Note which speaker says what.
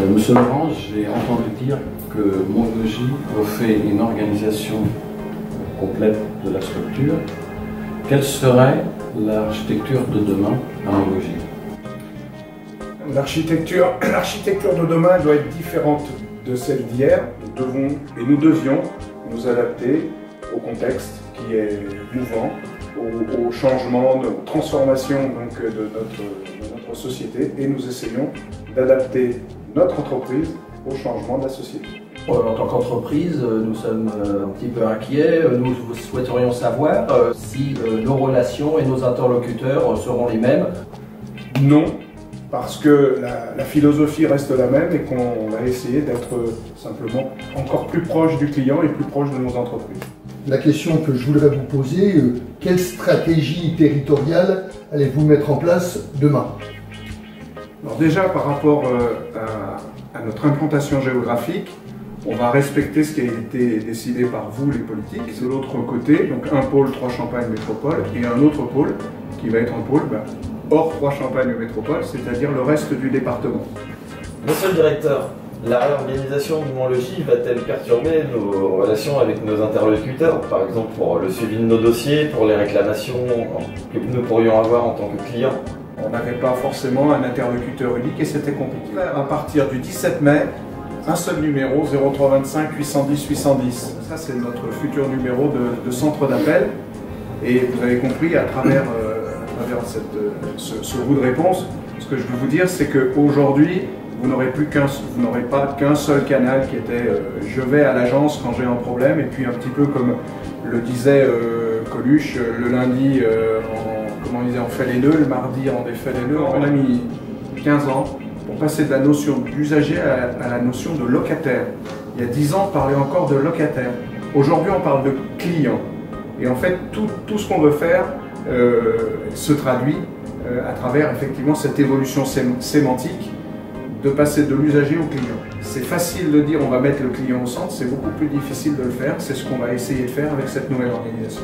Speaker 1: Monsieur Laurent, j'ai entendu dire que Monlogis refait une organisation complète de la structure. Quelle serait l'architecture de demain à Monlogis?
Speaker 2: L'architecture de demain doit être différente de celle d'hier. Nous devions nous adapter au contexte qui est mouvant, aux changements, aux transformations donc, de notre société, et nous essayons d'adapter notre entreprise au changement de la société.
Speaker 3: En tant qu'entreprise, nous sommes un petit peu inquiets. Nous souhaiterions savoir si nos relations et nos interlocuteurs seront les mêmes.
Speaker 2: Non, parce que la philosophie reste la même et qu'on va essayer d'être simplement encore plus proche du client et plus proche de nos entreprises.
Speaker 4: La question que je voudrais vous poser, quelle stratégie territoriale allez-vous mettre en place demain?
Speaker 2: Alors déjà, par rapport à notre implantation géographique, on va respecter ce qui a été décidé par vous, les politiques. De l'autre côté, donc un pôle Troyes-Champagne Métropole et un autre pôle qui va être un pôle hors Troyes-Champagne Métropole, c'est-à-dire le reste du département.
Speaker 5: Monsieur le directeur, la réorganisation de Monlogis va-t-elle perturber nos relations avec nos interlocuteurs, par exemple pour le suivi de nos dossiers, pour les réclamations que nous pourrions avoir en tant que clients?
Speaker 2: On n'avait pas forcément un interlocuteur unique et c'était compliqué. À partir du 17 mai, un seul numéro, 0325 810 810. Ça, c'est notre futur numéro de centre d'appel. Et vous avez compris, à travers ce bout de réponse, ce que je veux vous dire, c'est qu'aujourd'hui, vous n'aurez pas qu'un seul canal qui était je vais à l'agence quand j'ai un problème, et puis un petit peu comme le disait Coluche, le lundi on fait les nœuds, le mardi on défait les nœuds. On a mis 15 ans pour passer de la notion d'usager à la notion de locataire. Il y a 10 ans, on parlait encore de locataire. Aujourd'hui, on parle de client. Et en fait, tout ce qu'on veut faire se traduit à travers effectivement cette évolution sémantique de passer de l'usager au client. C'est facile de dire on va mettre le client au centre, c'est beaucoup plus difficile de le faire. C'est ce qu'on va essayer de faire avec cette nouvelle organisation.